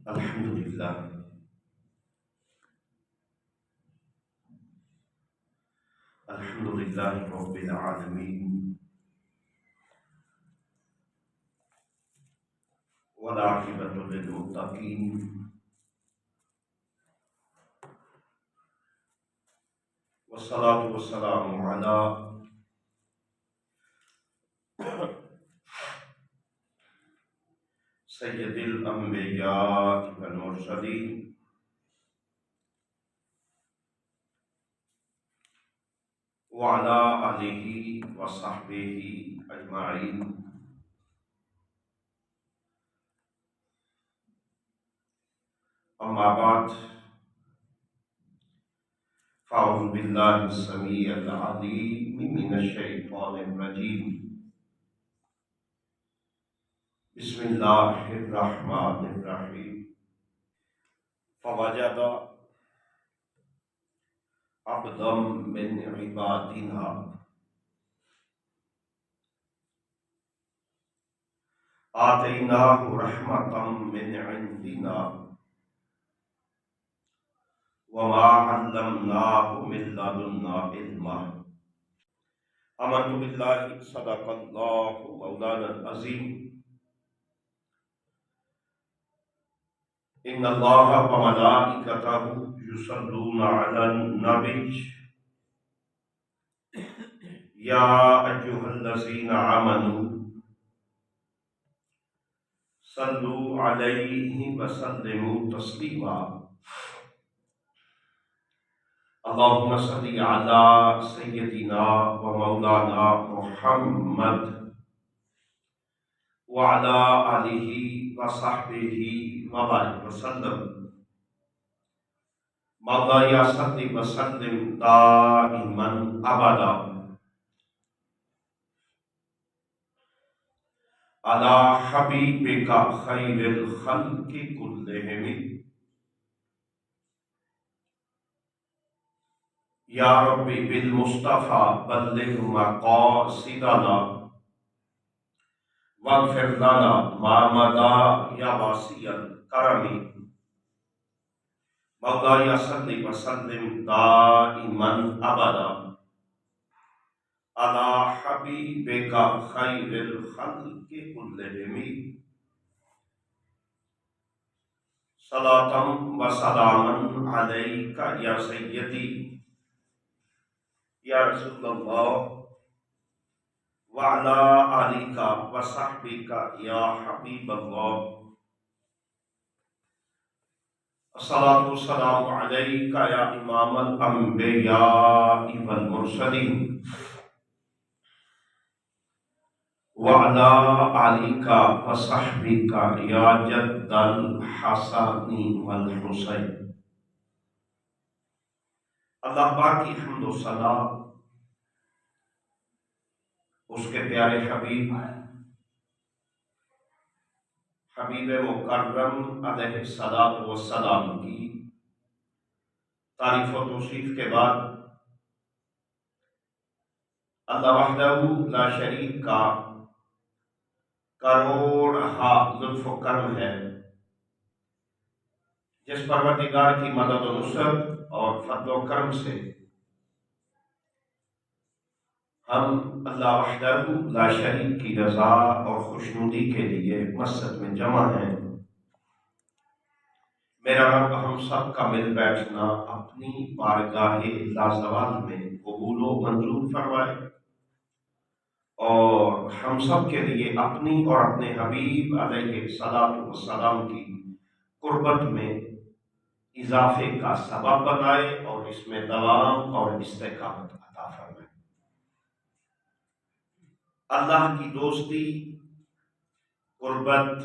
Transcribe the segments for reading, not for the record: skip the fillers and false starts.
الحمد للہ الحمد للہ رب العالمین والعاقبۃ للمتقین والصلاة والسلام علی سید الانبیاء والمرسلین وعلی آلہ وصحبہ اجمعین. اما بعد فاعوذ باللہ السمیع العلیم من الشیطان الرجیم. بسم اللہ الرحمن الرحیم. فوجد عبدا من عبادنا آتیناہ رحمتا من عندنا وما علمناہ من لدنا علما. آمنت باللہ صدق اللہ مولانا العظیم. ان اللہ وملائکتہ یصلون علی النبی یا ایھا الذین آمنوا صلوا علیہ وسلموا تسلیما. اللہم صل علی سیدنا و مولانا محمد وعلی آلہ وصحبہ وبارک وسلم. مولا صل وسلم دائما ابدا علی حبیبک خیر الخلق کلہم یا ربی بالمصطفیٰ بلغ مقاصدنا واغفر لنا ما مضى یا واسع الکرم. مولا صل وسلم دائما ابدا علی حبیبک خیر الخلق کلہم صلاۃ و سلاما علیک یا سیدی یا رسول اللہ وعلی آلک وصحبک یا حبیب اللہ. الصلاۃ والسلام علیک یا امام الانبیاء والمرسلین وعلی آلک وصحبک یا جد الحسن والحسین. اللہ پاک کی حمد و ثنا اس کے پیارے حبیب مکرم علیہ الصلاۃ والسلام کی تعریف و توصیف کے بعد اللہ وحدہ لا شریک کا کروڑ لطف و کرم ہے جس پروردگار کی مدد و نصرت اور فضل و کرم سے ہم اللہ وحدہ لا شریک کی رضا اور خوشنودی کے لیے مسجد میں جمع ہیں. میرا رب ہم سب کا مل بیٹھنا اپنی بارگاہ لازوال میں قبول و منظور فرمائے اور ہم سب کے لیے اپنی اور اپنے حبیب علیہ الصلاۃ والسلام کی قربت میں اضافے کا سبب بنائے اور اس میں دوام اور استقامت عطا فرمائے. اللہ کی دوستی قربت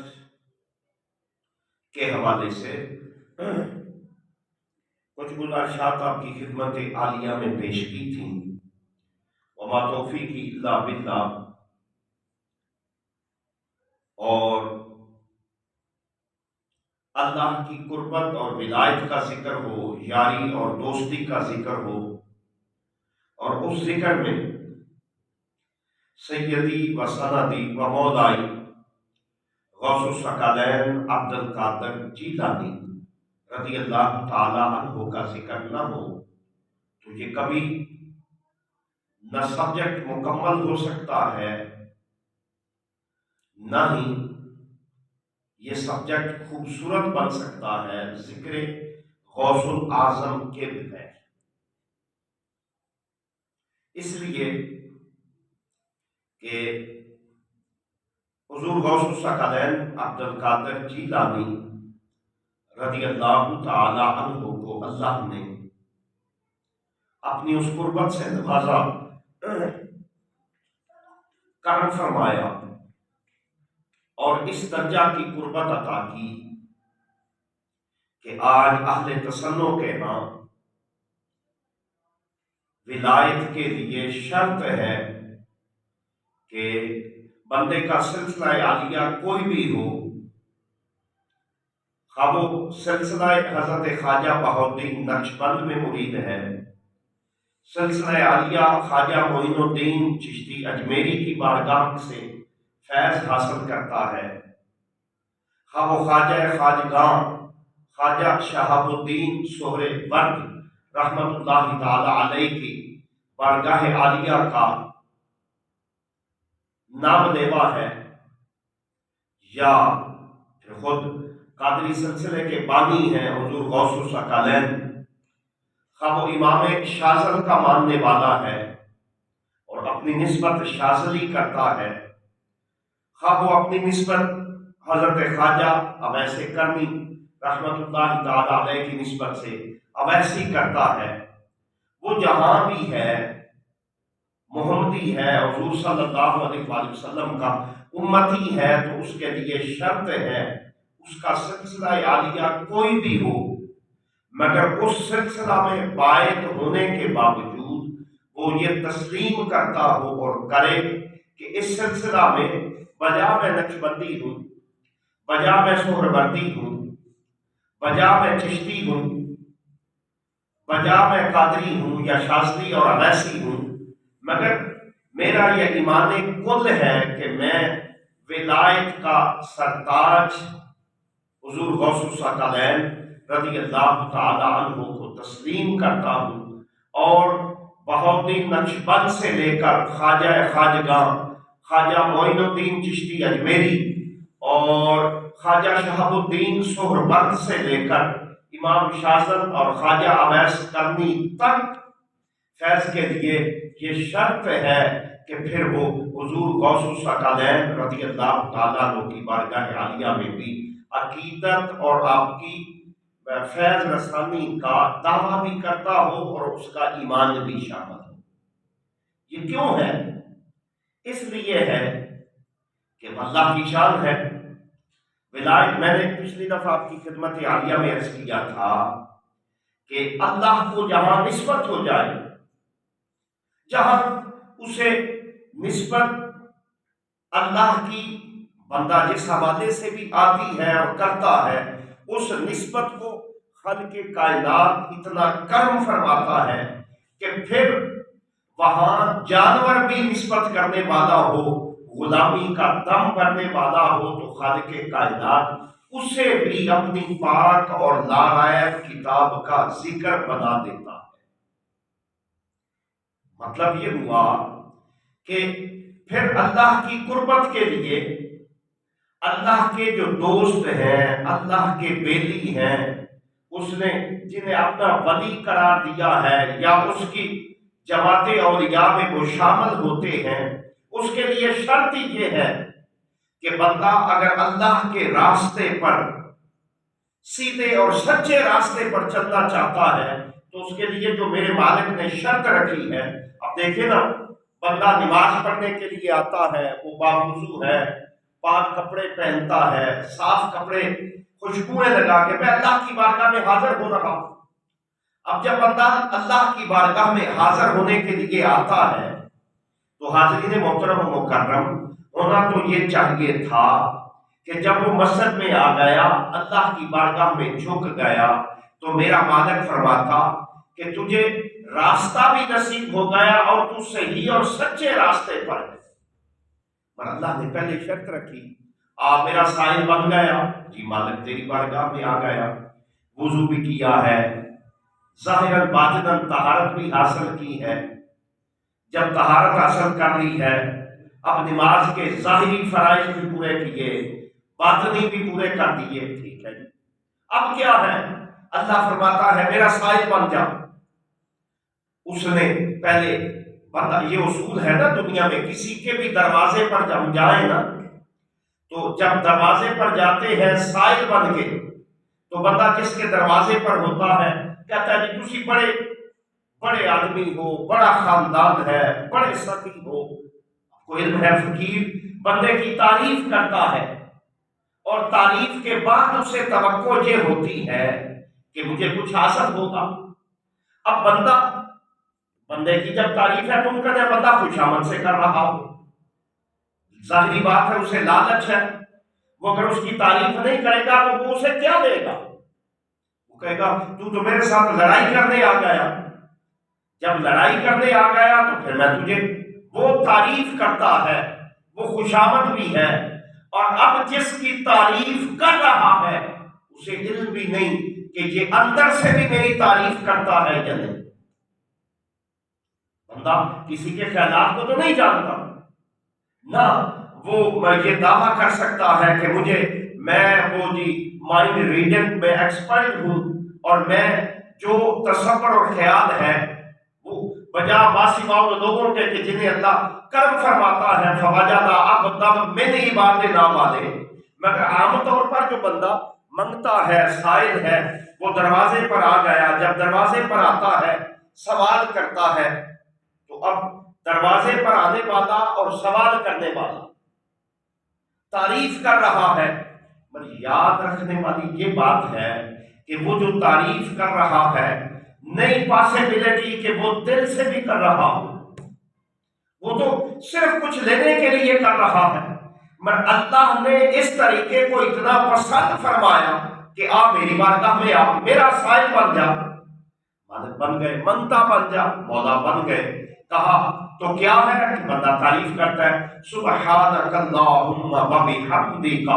کے حوالے سے کچھ گزارشات آپ کی خدمت عالیہ میں پیش کی تھیں. وما توفیقی الا باللہ. اور اللہ کی قربت اور ولایت کا ذکر ہو، یاری اور دوستی کا ذکر ہو، اور اس ذکر میں سیدی و سندی و مولائی غوث الثقلین عبد القادر جیلانی رضی اللہ تعالی عنہ کا ذکر نہ ہو تو یہ کبھی نہ سبجیکٹ مکمل ہو سکتا ہے، نہ ہی یہ سبجیکٹ خوبصورت بن سکتا ہے ذکر غوث الاعظم کے بغیر۔ اس لیے کہ حضور غوث الثقلین عبد القادر جیلانی رضی اللہ تعالی عنہ کو اللہ نے اپنی اس قربت سے نوازا، کرم فرمایا اور اس درجہ کی قربت عطا کی کہ آج اہل تسنن کے ہاں ولایت کے لیے شرط ہے کہ بندے کا سلسلہ عالیہ کوئی بھی ہو، خواہ وہ سلسلہ حضرت خواجہ بہاؤالدین نقشبند میں مرید ہے، سلسلہ عالیہ خواجہ معین الدین چشتی اجمیری کی بارگاہ سے فیض حاصل کرتا ہے، خواہ وہ خواجہ خواجگاں خواجہ شہاب الدین سہروردی رحمت اللہ تعالی علیہ کی بارگاہ عالیہ کا نام لیوا ہے، یا پھر خود قادری سلسلے کے بانی ہیں حضور غوث الثقلین، خواہ وہ امام شاذلی کا ماننے والا ہے اور اپنی نسبت شاذلی کرتا ہے، خواہ وہ اپنی نسبت حضرت خواجہ اویس کرنی رحمت اللہ تعالی علیہ کی نسبت سے اویسی کرتا ہے، وہ جہاں بھی ہے محمدی ہے، حضور صلی اللہ علیہ وآلہ وسلم کا امتی ہے، تو اس کے لیے شرط ہے اس کا سلسلہ عالیہ کوئی بھی ہو، مگر اس سلسلہ میں باعث ہونے کے باوجود وہ یہ تسلیم کرتا ہو اور کرے کہ اس سلسلہ میں بجا میں نقشبندی ہوں، بجا میں سہروردی ہوں، بجا میں چشتی ہوں، بجا میں قادری ہوں یا شاذلی اور اویسی ہوں، مگر میرا یہ ایمان کل ہے کہ میں ولایت کا سرتاج حضور غوث الثقلین رضی اللہ تعالی عنہ کو تسلیم کرتا ہوں، اور بہاؤالدین نقشبند سے لے کر خواجہ خواجگاں خواجہ معین الدین چشتی اجمیری اور خواجہ شہاب الدین سہروردی سے لے کر امام شاذلی اور خواجہ اویس کرنی تک فیض کے لیے یہ شرط ہے کہ پھر وہ حضور غوث الثقلین رضی اللہ تعالیٰ عنہ کی بارگاہ عالیہ میں بھی عقیدت اور آپ کی فیض رسانی کا دعویٰ بھی کرتا ہو اور اس کا ایمان بھی شامل ہو۔ یہ کیوں ہے؟ اس لیے ہے کہ اللہ کی شان ہے ولایت۔ میں نے پچھلی دفعہ آپ کی خدمت عالیہ میں عرض کیا تھا کہ اللہ کو جہاں نسبت ہو جائے، جہاں اسے نسبت اللہ کی بندہ جس حوالے سے بھی آتی ہے اور کرتا ہے، اس نسبت کو خالق کائنات اتنا کرم فرماتا ہے کہ پھر وہاں جانور بھی نسبت کرنے والا ہو، غلامی کا دم کرنے والا ہو، تو خالق کائنات اسے بھی اپنی پاک اور لارائب کتاب کا ذکر بنا دیتا ہے۔ مطلب یہ ہوا کہ پھر اللہ کی قربت کے لیے اللہ کے جو دوست ہیں، اللہ کے بیلی ہیں، اس نے جنہیں اپنا ولی قرار دیا ہے یا اس کی جماعت اولیاء میں وہ شامل ہوتے ہیں، اس کے لیے شرط یہ ہے کہ بندہ اگر اللہ کے راستے پر سیدھے اور سچے راستے پر چلنا چاہتا ہے تو اس کے لیے جو میرے مالک نے شرط رکھی ہے، اب دیکھیں نا، بندہ نماز پڑھنے کے لیے آتا ہے، وہ باوضو ہے، پاک کپڑے پہنتا ہے، صاف کپڑے خوشبوئیں لگا کے میں اللہ کی بارگاہ میں حاضر ہو رہا ہوں۔ اب جب بندہ اللہ کی بارگاہ میں حاضر ہونے کے لیے آتا ہے تو حاضرین محترم و مکرم، ہونا تو یہ چاہیے تھا کہ جب وہ مسجد میں آ گیا، اللہ کی بارگاہ میں جھک گیا، تو میرا مالک فرماتا کہ تجھے راستہ بھی نصیب ہو گیا اور تو صحیح اور سچے راستے پر ہے۔ پر اللہ نے پہلے شرط رکھی، آپ میرا سائل بن گیا، جی مالک تیری بارگاہ میں آ گیا، وضو بھی کیا ہے، ظاہراً باطناً طہارت بھی حاصل کی ہے۔ جب طہارت حاصل کر لی ہے، اب نماز کے ظاہری فرائض بھی پورے کیے، باطنی بھی پورے کر دیے، ٹھیک ہے جی، اب کیا ہے؟ اللہ فرماتا ہے میرا سائل بن جا۔ اس نے پہلے بندہ، یہ اصول ہے نا دنیا میں، کسی کے بھی دروازے پر جب جائیں نا، تو جب دروازے پر جاتے ہیں سائل بن کے، تو بندہ جس کے دروازے پر ہوتا ہے کہتا ہے جی تسی بڑے آدمی ہو، بڑا خاندان ہے، بڑے سخی ہو، کوئی علم ہے، فقیر بندے کی تعریف کرتا ہے، اور تعریف کے بعد اسے توقع یہ ہوتی ہے کہ مجھے کچھ حاصل ہوگا۔ اب بندے کی جب تعریف ہے، ممکن ہے بندہ خوشامد سے کر رہا ہو، ظاہری بات ہے اسے لالچ ہے، وہ اگر اس کی تعریف نہیں کرے گا تو وہ اسے کیا دے گا؟ وہ کہے گا تو میرے ساتھ لڑائی کرنے آ گیا، جب لڑائی کرنے آ گیا تو پھر میں تجھے، وہ تعریف کرتا ہے، وہ خوشامد بھی ہے، اور اب جس کی تعریف کر رہا ہے اسے علم بھی نہیں کہ یہ اندر سے بھی میری تعریف کرتا ہے یا نہیں۔ بندہ کسی کے خیالات کو تو نہیں جانتا نہ، وہ یہ دعویٰ کر سکتا ہے کہ میں وہ جی مائنڈ ریڈنگ میں ایکسپرٹ ہوں، اور میں جو تصور اور خیال ہے وہ بجا باسماؤ لوگوں کے کہ جنہیں اللہ کرم فرماتا ہے فوجدہ عبدا من عبادنا والے، مگر عام طور پر جو بندہ منگتا ہے، سائل ہے، وہ دروازے پر آ گیا، جب دروازے پر آتا ہے سوال کرتا ہے، تو اب دروازے پر آنے والا اور سوال کرنے والا تعریف کر رہا ہے، پر یاد رکھنے والی یہ بات ہے کہ وہ جو تعریف کر رہا ہے نہیں پاسبلٹی کہ وہ دل سے بھی کر رہا ہو، وہ تو صرف کچھ لینے کے لیے کر رہا ہے، مگر اللہ نے اس طریقے کو اتنا پسند فرمایا کہ آپ میری بارگاہ میں آپ میرا سائل بن جا، مالک بن گئے، منتا بن جا، مولا بن گئے۔ کہا تو کیا ہے کہ بندہ تعریف کرتا ہے سبحانک اللہم و بحمدک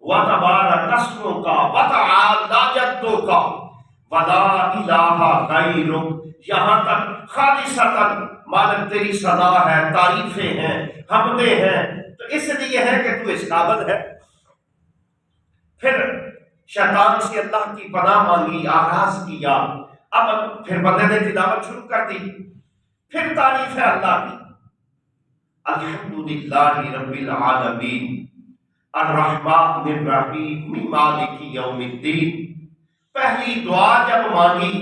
وتبارک اسمک وتعالی جدک ولا الہ غیرک، یہاں تک خالصتا مالک تیری صدا ہے، تعریفیں ہیں، حمدیں ہیں، تو اس لیے ہے کہ تو اس قابل ہے۔ پھر شیطان سے اللہ کی پناہ مانگی، آغاز کیا، اب پھر بندے نے تلاوت شروع کر دی، پھر تعریف ہے اللہ کی، الحمدللہ رب العالمین الرحمن الرحیم مالک یوم الدین۔ پہلی دعا جب مانگی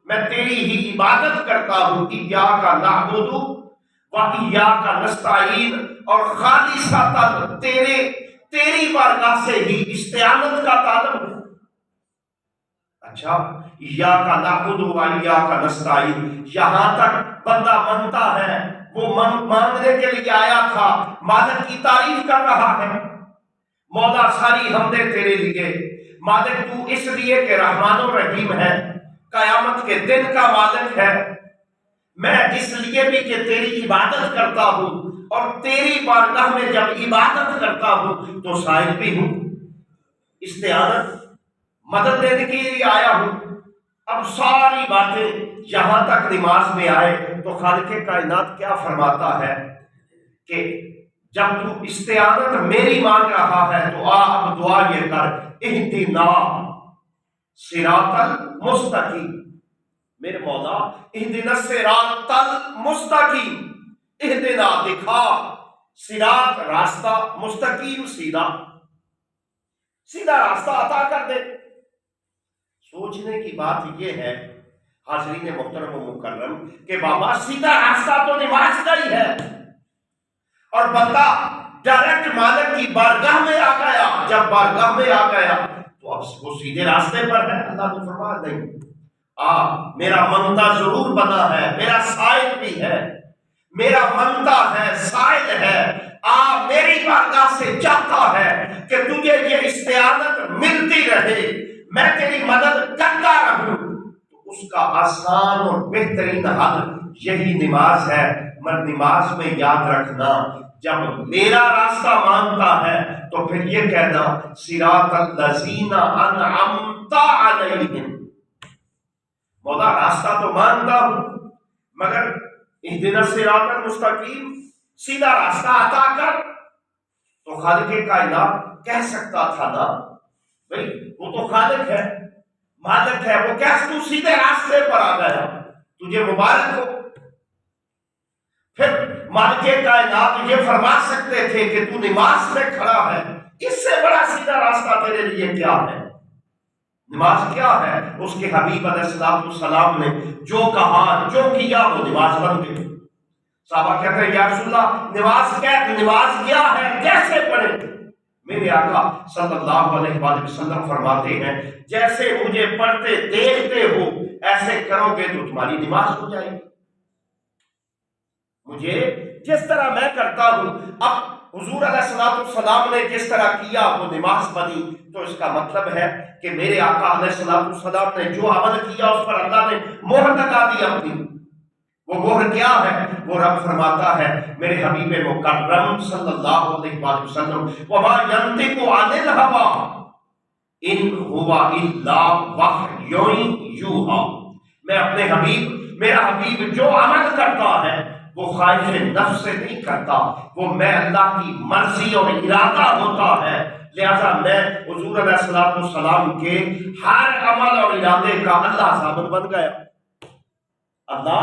میں تیری ہی عبادت کرتا ہوں، ایاک نعبد و ایاک نستعین، اور خالصتاً تیری بارگاہ سے ہی استعانت کا تعلق ہے۔ اچھا، ایاک نعبد و ایاک نستعین، یہاں تک بندہ مانگتا ہے، وہ مانگنے کے لیے آیا تھا، مالک کی تعریف کر رہا ہے، مولا ساری حمدیں تیرے لیے، مالک تو اس لیے کہ رحمان و رحیم ہے، قیامت کے دن کا مالک ہے، میں اس لیے بھی کہ تیری عبادت کرتا ہوں، اور تیری بارگاہ میں جب عبادت کرتا ہوں تو سائل بھی ہوں، استعانت مدد دینے کے لیے آیا ہوں۔ اب ساری باتیں یہاں تک نماز میں آئے تو خالق کائنات کیا فرماتا ہے کہ جب تو استعانت میری مانگ رہا ہے تو اب دعا یہ کر، اہدنا صراط المستقیم، میرے مولا اہدنا صراط المستقیم، اہدنا دکھا، صراط راستہ، مستقیم سیدھا راستہ عطا کر دے۔ سوچنے کی بات یہ ہے حاضرین محترم و مکرم کہ بابا سیدھا راستہ تو نماز کا ہی ہے، اور بندہ ڈائریکٹ مالک کی بارگاہ میں آ گیا، جب بارگاہ میں آ گیا تو اب وہ سیدھے راستے پر ہے۔ اللہ نے فرمایا نہیں، میرا منتا ضرور بنا ہے، میرا سائل بھی ہے، میرا منتا ہے، سائل ہے، میری بارگاہ سے چاہتا ہے کہ تجھے یہ استعانت ملتی رہے، میں تیری مدد کرتا رہوں، تو اس کا آسان اور بہترین حل یہی نماز ہے۔ مگر نماز میں یاد رکھنا جب میرا راستہ مانگتا ہے تو پھر یہ کہنا صراط الذین انعمت علیہم، مولا راستہ تو مانتا ہوں مگر اہدنا الصراط المستقیم، سیدھا راستہ عطا کر۔ تو خالق کائنات کہہ سکتا تھا نا بھئی وہ تو خالق ہے، مالک ہے، وہ کیسے تو سیدھے راستے پر آ گیا، تجھے مبارک ہو۔ پھر مالک کائنات یہ فرما سکتے تھے کہ تو نماز میں کھڑا ہے، اس سے بڑا سیدھا راستہ تیرے لیے کیا ہے؟ نماز کیا ہے؟ اس کے حبیب علیہ السلام نے جو کہا جو کیا وہ نماز بن گئی۔ صحابہ کہتے ہیں یا رسول اللہ نماز کیا ہے، کیسے پڑھیں؟ میرے آقا صلی اللہ علیہ وآلہ وسلم فرماتے ہیں جیسے مجھے پڑھتے دیکھتے ہو ایسے کرو گے تو تمہاری نماز ہو جائے گی۔ مجھے جس طرح میں کرتا ہوں، اب حضور علیہ السلام نے جس طرح کیا وہ نماز بنی، تو اس کا مطلب ہے کہ میرے آقا علیہ السلام نے جو عمل کیا اس پر اللہ نے مہر لگا دی اپنی۔ وہ مہر کیا ہے؟ وہ رب فرماتا ہے میرے حبیب مکرم صلی اللہ علیہ وآلہ وسلم وما ينطق عن الهوى ان هو الا وحی یوحی، میں اپنے حبیب، میرا حبیب جو عمل کرتا ہے وہ خواہش نفس سے نہیں کرتا، وہ میں اللہ کی مرضی اور ارادہ ہوتا ہے، لہذا میں حضور علیہ السلام کے ہر عمل اور ارادے کا اللہ ضامن بن گیا۔ اللہ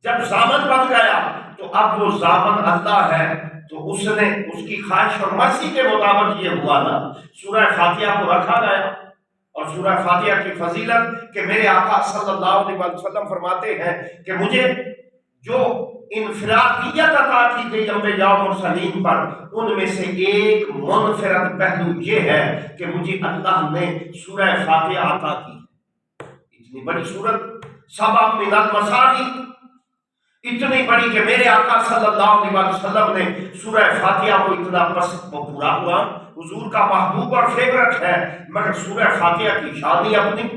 جب ضامن بن گیا تو اب وہ ضامن اللہ ہے، تو اس نے اس کی خواہش اور مرضی کے مطابق یہ ہوا نا، سورہ فاتحہ کو رکھا گیا۔ اور سورہ فاتحہ کی فضیلت کہ میرے آقا صلی اللہ علیہ وسلم فرماتے ہیں کہ مجھے جو انفرادیت عطا کی گئی انبیاء و مرسلین پر، ان میں سے ایک منفرد پہلو یہ ہے کہ مجھے اللہ نے سورہ فاتحہ عطا کی۔ اتنی بڑی سورت، سبع من المثانی، اتنی بڑی کہ میرے آقا صلی اللہ علیہ وسلم نے سورہ فاتحہ کو اتنا پسند پورا ہوا، حضور کا محبوب اور فیورٹ ہے، مگر سورہ فاتحہ کی شان ہی اپنی۔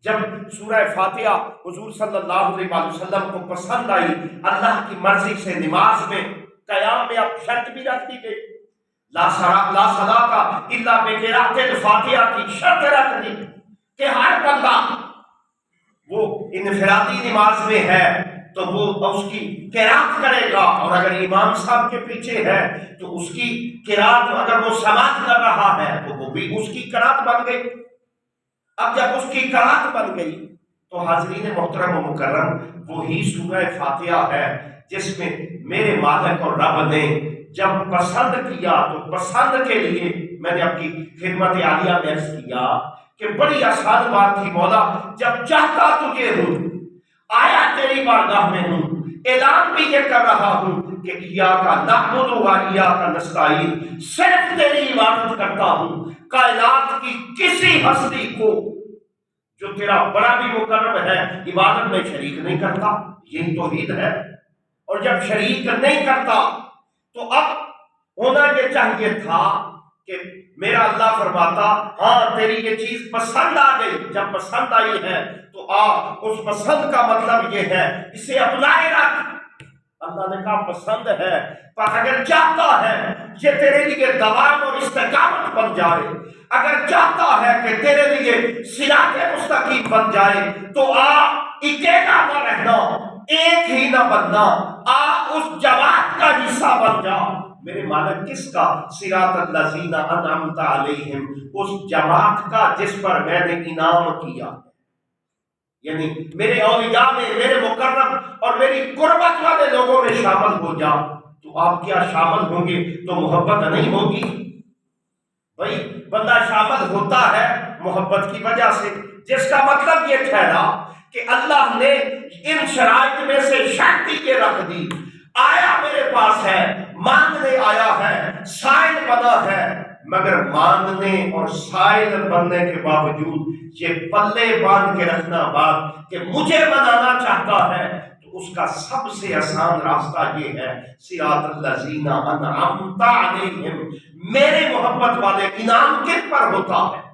جب سورہ فاتحہ حضور صلی اللہ علیہ وسلم کو پسند آئی، اللہ کی مرضی سے نماز میں قیام میں اب شرط بھی رکھ دی گئی، لا صلاۃ الا بقراءۃ الفاتحہ کی شرط رکھ دی کہ ہر بندہ وہ انفرادی نماز میں ہے تو وہ اس کی قرات کرے گا، اور اگر امام صاحب کے پیچھے ہے تو اس کی قرات، اگر وہ سماعت کر رہا ہے تو وہ بھی اس کی قرات بن گئی۔ اب جب اس کی قرات بن گئی تو حاضرین محترم و مکرم وہی سورہ فاتحہ ہے جس میں میرے مالک اور رب نے جب پسند کیا تو پسند کے لیے میں نے آپ کی خدمت عالیہ میں عرض کیا کہ بڑی آسان بات تھی، مولا جب چاہتا تجھے ہوں، آیا تیری بارگاہ میں ہوں، اعلان بھی یہ کر رہا ہوں کہ ایاک نعبد و ایاک نستعین، صرف تیری عبادت کرتا ہوں، کائنات کی کسی ہستی کو جو تیرا بڑا بھی مقرب ہے عبادت میں شریک نہیں کرتا، یہ توحید ہے۔ اور جب شریک نہیں کرتا تو اب ہونا یہ چاہیے تھا کہ میرا اللہ فرماتا ہاں تیری یہ چیز پسند آ گئی، جب پسند آئی ہے تو اس پسند کا مطلب یہ ہے اسے اپنائے رکھ۔ اللہ نے کہا پسند ہے، پر اگر چاہتا ہے یہ تیرے لیے دوام اور استقامت بن جائے، اگر چاہتا ہے کہ تیرے لیے صراط مستقیم بن جائے تو اکیلا نہ رہنا، ایک ہی نہ بننا، اس جماعت کا حصہ بن جا۔ میرے مالک کس کا؟ صراط الذین انعمت علیہم، اس جماعت کا جس پر میں نے انعام کیا، یعنی میرے اولیاء میں، میرے مقرب اور میری قربت والے لوگوں میں شامل ہو جا۔ تو آپ کیا شامل ہوں گے تو محبت نہیں ہوگی؟ بھائی بندہ شامل ہوتا ہے محبت کی وجہ سے، جس کا مطلب یہ ٹھہرا کہ اللہ نے ان شرائط میں سے شرط یہ رکھ دی، آیا میرے پاس ہے، مانگنے آیا ہے، سائل بنا ہے، مگر مانگنے اور سائل بننے کے باوجود یہ پلے باندھ کے رکھنا بات کہ مجھے منانا چاہتا ہے، تو اس کا سب سے آسان راستہ یہ ہے صراط الذین انعمت علیہم، میرے محبت والے انعام کن پر ہوتا ہے؟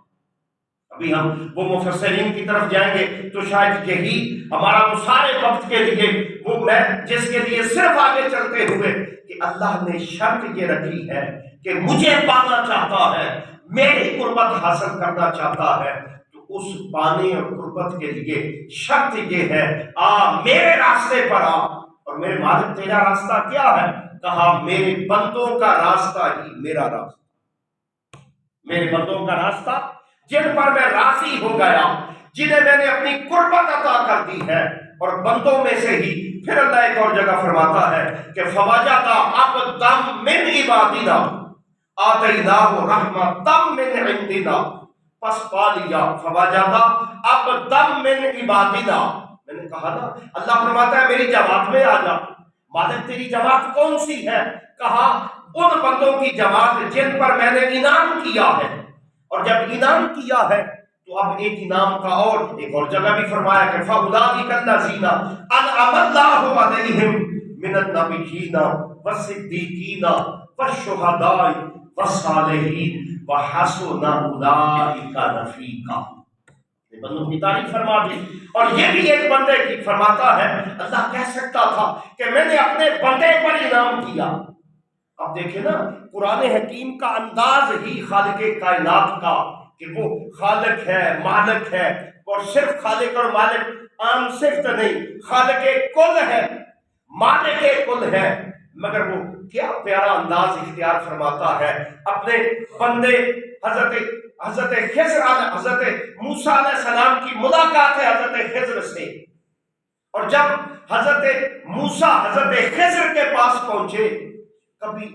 ابھی ہم وہ مفسرین کی طرف جائیں گے تو شاید یہی ہمارا وہ سارے وقت کے لیے وہ میں جس کے لیے صرف آگے چلتے ہوئے کہ اللہ نے شرط یہ رکھی ہے کہ مجھے پانا چاہتا ہے، میری قربت حاصل کرنا چاہتا ہے، تو اس پانے اور قربت کے لیے شرط یہ ہے، میرے راستے پر آ۔ اور میرے مالک تیرا راستہ کیا ہے؟ کہا میرے بندوں کا راستہ ہی میرا راستہ، میرے بندوں کا راستہ جن پر میں راضی ہو گیا، جنہیں میں نے اپنی قربت عطا کر دی ہے۔ اور بندوں میں سے ہی پھر اللہ ایک اور جگہ فرماتا ہے کہ فوجد عبدا من عبادنا آتیناہ رحمۃ من عندنا، پس پا لیا فوجد عبدا من عبادنا۔ میں نے کہا نا اللہ فرماتا ہے میری جماعت میں آ جا۔ مالک تیری جماعت کون سی ہے؟ کہا ان بندوں کی جماعت جن پر میں نے انعام کیا ہے۔ اور جب انعام کیا ہے تو اب ایک انعام کا اور ایک اور جگہ بھی فرمایا کہ فَأُولَٰئِكَ الَّذِينَ أَنْعَمَ اللَّهُ عَلَيْهِمْ مِنَ النَّبِيِّينَ وَالصِّدِّيقِينَ وَالشُّهَدَاءِ وَالصَّالِحِينَ وَحَسُنَ أُولَٰئِكَ رَفِيقًا۔ یہ بندوں کی تعریف فرما دی۔ اور یہ بھی ایک بندے کی فرماتا ہے، اللہ کہہ سکتا تھا کہ میں نے اپنے بندے پر انعام کیا۔ اب دیکھیں نا قرآن حکیم کا انداز ہی خالق کائنات کا کہ وہ خالق ہے، مالک ہے، اور صرف خالق اور مالک عام صفت نہیں، خالق کل ہے، مالک کل ہے، مگر وہ کیا پیارا انداز اختیار فرماتا ہے اپنے بندے حضرت موسیٰ علیہ السلام کی ملاقات ہے حضرت خضر سے۔ اور جب حضرت موسیٰ حضرت خضر کے پاس پہنچے، کبھی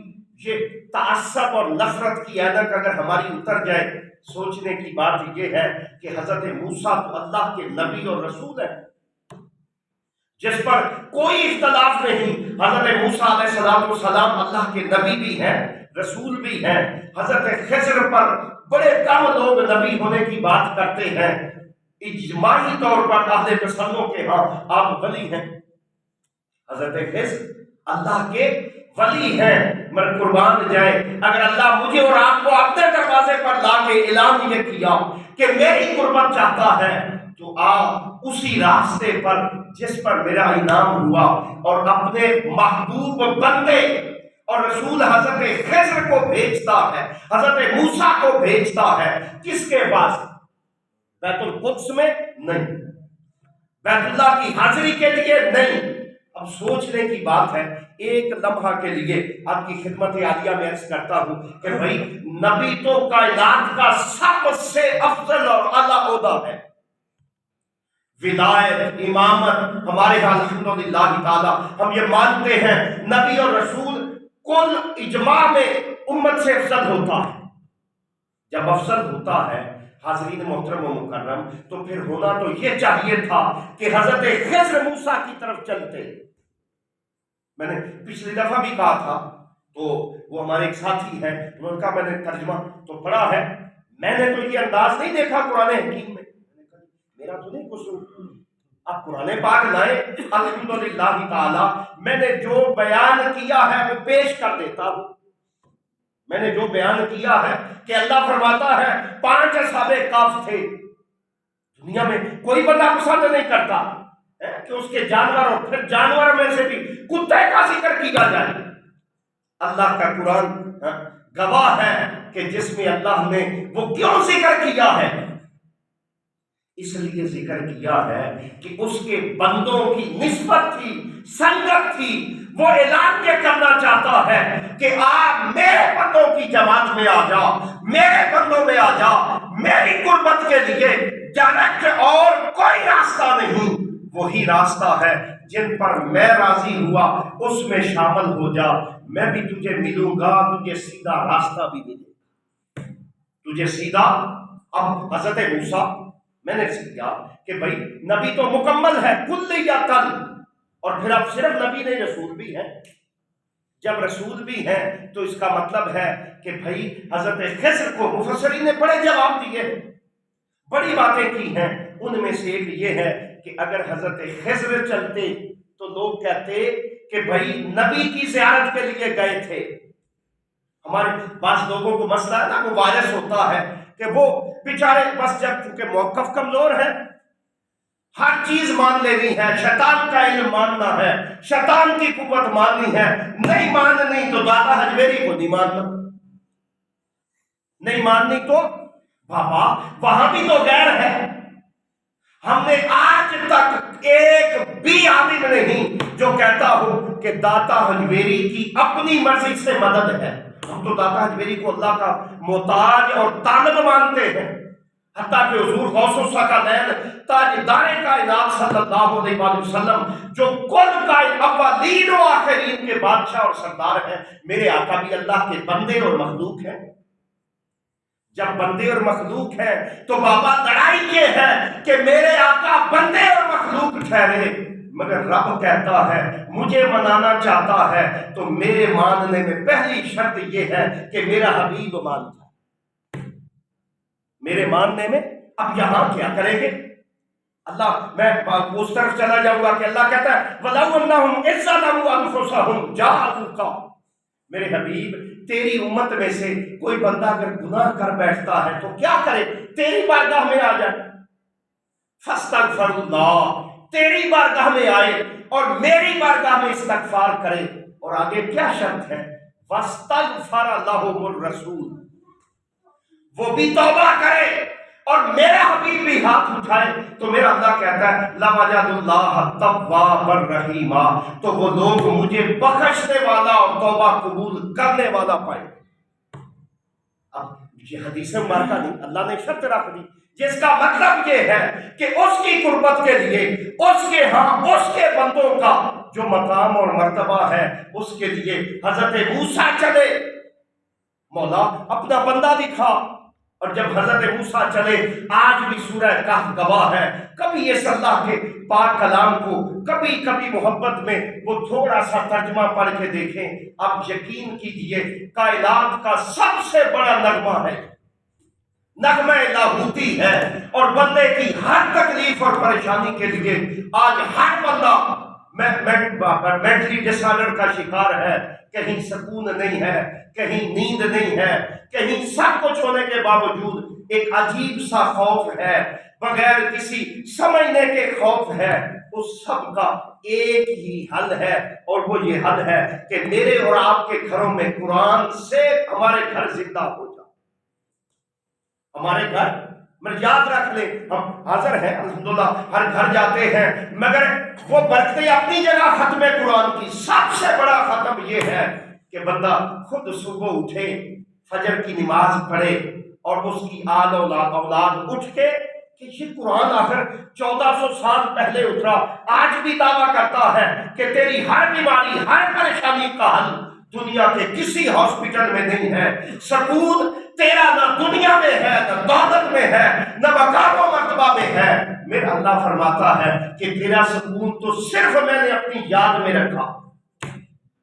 یہ تعصب اور نفرت کی اینک اگر ہماری اتر جائے، سوچنے کی بات یہ ہے کہ حضرت موسیٰ تو اللہ کے نبی اور رسول ہیں، جس پر کوئی اختلاف نہیں۔ حضرت موسیٰ علیہ السلام اللہ کے نبی بھی ہیں، رسول بھی ہیں۔ حضرت خضر پر بڑے کم لوگ نبی ہونے کی بات کرتے ہیں، اجماعی طور پر اہل تسنن کے ہاں آپ ولی ہیں۔ حضرت خضر اللہ کے ولی ہیں، مگر قربان جائیں اگر اللہ مجھے اور آپ کو اپنے دروازے پر لا کے اعلان یہ کیا کہ میری قربت چاہتا ہے تو اسی راستے پر جس پر میرا انعام ہوا، اور اپنے محبوب بندے اور رسول حضرت خضر کو بھیجتا ہے، حضرت موسیٰ کو بھیجتا ہے، کس کے پاس؟ بیت القدس میں نہیں، بیت اللہ کی حاضری کے لیے نہیں۔ اب سوچنے کی بات ہے، ایک لمحہ کے لیے آپ کی خدمت عالیہ میں عرض کرتا ہوں کہ بھائی نبی تو کائنات کا سب سے افضل اور اعلیٰ عہدہ ہے۔ ولایت، امامت ہمارے ہاں الحمدللہ تعالی ہم یہ مانتے ہیں نبی اور رسول کل اجماع میں امت سے افضل ہوتا ہے۔ جب افضل ہوتا ہے حاضرین محترم و مکرم، تو پھر ہونا تو یہ چاہیے تھا کہ حضرت خضر موسیٰ کی طرف چلتے۔ میں نے پچھلی دفعہ بھی کہا تھا، تو وہ ہمارے ایک ساتھی ہیں، انہوں نے کہا میں نے ترجمہ تو پڑھا ہے، میں نے تو یہ انداز نہیں دیکھا قرآن حکیم میں۔ میرا تو نہیں قصور، اب قرآن پاک لائے الحمدللہ تعالی، میں نے جو بیان کیا ہے وہ پیش کر دیتا ہوں۔ میں نے جو بیان کیا ہے کہ اللہ فرماتا ہے 5 اصحاب کہف تھے، دنیا میں کوئی بندہ پسند نہیں کرتا کہ اس کے جانور، اور پھر جانور میں سے بھی کتے کا ذکر کیا جائے۔ اللہ کا قرآن گواہ ہے کہ جس میں اللہ نے وہ کیوں ذکر کیا ہے، اس لیے ذکر کیا ہے کہ اس کے بندوں کی نسبت تھی، سنگت تھی۔ وہ اعلان یہ کرنا چاہتا ہے کہ آپ میرے بندوں کی جماعت میں آ جا، میرے بندوں میں آ جا، میری قربت کے لیے ڈائریکٹ اور کوئی راستہ نہیں، وہی راستہ ہے جن پر میں راضی ہوا، اس میں شامل ہو جا، میں بھی تجھے ملوں گا، تجھے سیدھا راستہ بھی ملے گا، تجھے سیدھا۔ اب حضرت موسیٰ میں نے کیا کہ بھائی نبی تو مکمل ہے کلیتاً، اور پھر اب صرف نبی نہیں رسول بھی ہیں۔ جب رسول بھی ہیں تو اس کا مطلب ہے کہ بھائی حضرت خضر کو مفسرین نے بڑے جواب دیے، بڑی باتیں کی ہیں۔ ان میں سے ایک یہ ہے کہ اگر حضرت خضر چلتے تو لوگ کہتے کہ بھائی نبی کی زیارت کے لیے گئے تھے۔ ہمارے بعض لوگوں کو مسئلہ ہے نا، وہ وائرس ہوتا ہے کہ وہ بیچارے بس جب چونکہ موقف کمزور ہے ہر چیز مان لینی ہے، شیطان کا علم ماننا ہے، شیطان کی قوت ماننی ہے، نہیں ماننی تو دادا حجویری کو نہیں ماننا، نہیں ماننی تو بابا وہاں بھی تو غیر ہے۔ ہم نے آج تک ایک بھی عالم نہیں جو کہتا ہو کہ داتا حجویری کی اپنی مرضی سے مدد ہے۔ ہم تو داتا حجویری کو اللہ کا محتاج اور طالب مانتے ہیں، حتیٰ کہ حضور غوث الثقلین تاجدار کائنات صلی اللہ علیہ وآلہ وسلم جو کل کائنات اولین و آخرین کے بادشاہ اور سردار ہیں، میرے آقا بھی اللہ کے بندے اور مخلوق ہیں۔ جب بندے اور مخلوق ہیں تو بابا لڑائی یہ ہے کہ میرے آقا بندے اور مخلوق ٹھہرے، مگر رب کہتا ہے مجھے منانا چاہتا ہے تو میرے ماننے میں پہلی شرط یہ ہے کہ میرا حبیب مان جائے۔ میرے ماننے میں اب یہاں کیا کریں گے؟ اللہ، میں اس طرف چلا جاؤں گا کہ اللہ کہتا ہے وَلَوْ أَنَّهُمْ إِذْ ظَلَمُوا أَنفُسَهُمْ جَاءُوكَ، میرے حبیب تیری امت میں سے کوئی بندہ اگر گناہ کر بیٹھتا ہے تو کیا کرے؟ تیری بارگاہ میں آ جائے، فَاسْتَغْفِرُوا اللَّهَ، تیری بارگاہ میں آئے اور میری بارگاہ میں استغفار کرے۔ اور آگے کیا شرط ہے؟ وَاسْتَغْفَرَ لَهُمُ الرَّسُولُ، وہ بھی توبہ کرے اور میرا حبیب بھی ہاتھ اٹھائے تو میرا اللہ کہتا ہے لَوَجَدُوا اللَّهَ تَوَّابًا رَحِيمًا، تو وہ لوگ مجھے بخشنے والا اور توبہ قبول کرنے والا پائیں۔ اب یہ حدیث مبارکہ نہیں، اللہ نے شرط رکھ دی جس کا مطلب یہ ہے کہ اس کی قربت کے لیے اس کے ہاں اس کے بندوں کا جو مقام اور مرتبہ ہے اس کے لیے حضرت موسیٰ چلے، مولا اپنا بندہ دکھا۔ اور جب حضرت موسیٰ چلے، آج بھی سورہ کہف گواہ ہے، کبھی اس اللہ کے پاک کلام کو کبھی کبھی محبت میں وہ تھوڑا سا ترجمہ پڑھ کے دیکھیں، اب یقین کیجئے کائنات کا سب سے بڑا نغمہ ہے، نغمہ لاہوتی ہے، اور بندے کی ہر تکلیف اور پریشانی کے لیے آج ہر بندہ مینٹلی ڈس آرڈر کا شکار ہے، کہیں سکون نہیں ہے، کہیں نیند نہیں ہے، کہیں سب کچھ ہونے کے باوجود ایک عجیب سا خوف ہے، بغیر کسی سمجھنے کے خوف ہے۔ اس سب کا ایک ہی حل ہے، اور وہ یہ حل ہے کہ میرے اور آپ کے گھروں میں قرآن سے ہمارے گھر زندہ ہو جائے۔ ہمارے گھر میں یاد رکھ لیں، ہم حاضر ہیں الحمدللہ، ہر گھر جاتے ہیں، مگر وہ برکتیں اپنی جگہ ختم قرآن کی۔ سب سے بڑا ختم یہ ہے کہ بندہ خود صبح اٹھے، فجر کی نماز پڑھے، اور اس کی آل اولاد اٹھ کے کہ یہ قرآن آخر 1400 سال پہلے اترا، آج بھی دعویٰ کرتا ہے کہ تیری ہر بیماری، ہر پریشانی کا حل دنیا کے کسی ہاسپٹل میں نہیں ہے۔ سکون تیرا نہ دنیا میں ہے، نہ دولت میں ہے، نہ مقام و مرتبہ میں ہے۔ میرا اللہ فرماتا ہے کہ تیرا سکون تو صرف میں نے اپنی یاد میں رکھا،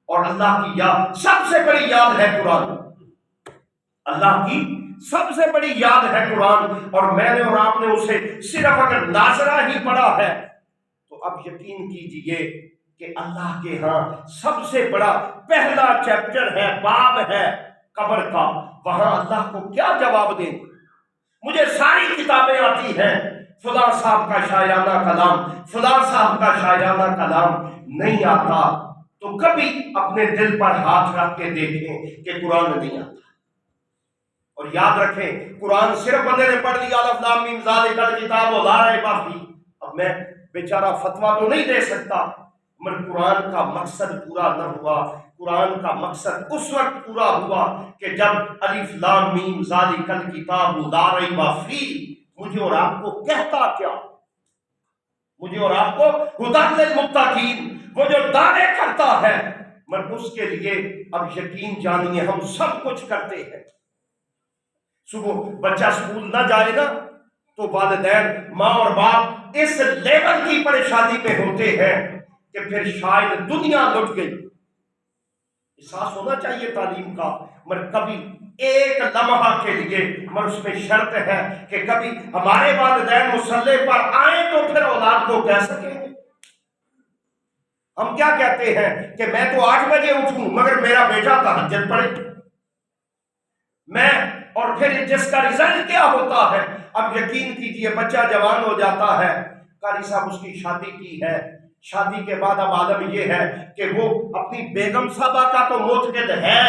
اور اللہ کی یاد سب سے بڑی یاد ہے قرآن۔ اللہ کی سب سے بڑی یاد ہے قرآن، اور میں نے اور آپ نے اسے صرف اگر ناظرہ ہی پڑھا ہے تو اب یقین کیجئے کہ اللہ کے ہاں سب سے بڑا پہلا چیپٹر ہے، باب ہے قبر کا۔ وہاں اللہ کو کیا جواب دیں؟ مجھے ساری کتابیں آتی ہیں، فلاں صاحب کا شاعرانہ کلام، فلاں صاحب کا شاعرانہ کلام نہیں آتا، تو کبھی اپنے دل پر ہاتھ رکھ کے دیکھیں کہ قرآن نہیں آتا۔ اور یاد رکھیں قرآن صرف بندے نے پڑھ لیا الف لام میم ذالک الکتاب لا ریب فیہ، اب میں بیچارہ فتویٰ تو نہیں دے سکتا، مگر قرآن کا مقصد پورا نہ ہوا۔ قرآن کا مقصد اس وقت پورا ہوا کہ جب الف لام میم ذالک الکتاب لا ریب فیہ مجھے اور آپ کو کہتا کیا؟ مجھے اور آپ کو ھدی للمتقین، وہ جو دعوے کرتا ہے، مگر اس کے لیے اب یقین جانیے ہم سب کچھ کرتے ہیں۔ صبح بچہ سکول نہ جائے گا تو والدین، ماں اور باپ اس لیول کی پریشانی میں ہوتے ہیں کہ پھر شاید دنیا لٹ گئی۔ احساس ہونا چاہیے تعلیم کا، مگر کبھی ایک لمحہ کے لیے، مگر اس میں شرط ہے کہ کبھی ہمارے والدین مصلی پر آئیں تو پھر اولاد کو کہہ سکیں گے۔ ہم کیا کہتے ہیں کہ میں تو 8 بجے اٹھوں مگر میرا بیٹا تہجد پڑھے، میں، اور پھر جس کا رزلٹ کیا ہوتا ہے، اب یقین کیجئے بچہ جوان ہو جاتا ہے، قاری صاحب اس کی شادی کی ہے، شادی کے بعد اب عالم یہ ہے کہ وہ اپنی بیگم صاحبہ کا تو معتقد ہے،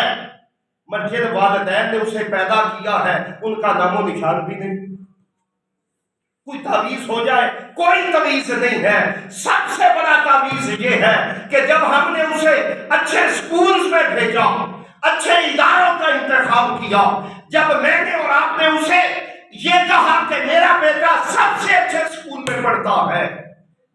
مسجد والدین نے اسے پیدا کیا ہے، ان کا نام و نشان بھی نہیں، کوئی تعویذ ہو جائے، کوئی تعویذ نہیں ہے۔ سب سے بڑا تعویذ یہ ہے کہ جب ہم نے اسے اچھے سکولز میں بھیجا، اچھے اداروں کا انتخاب کیا، جب میں نے اور آپ نے اسے یہ کہا کہ میرا بیٹا سب سے اچھے سکول میں پڑھتا ہے،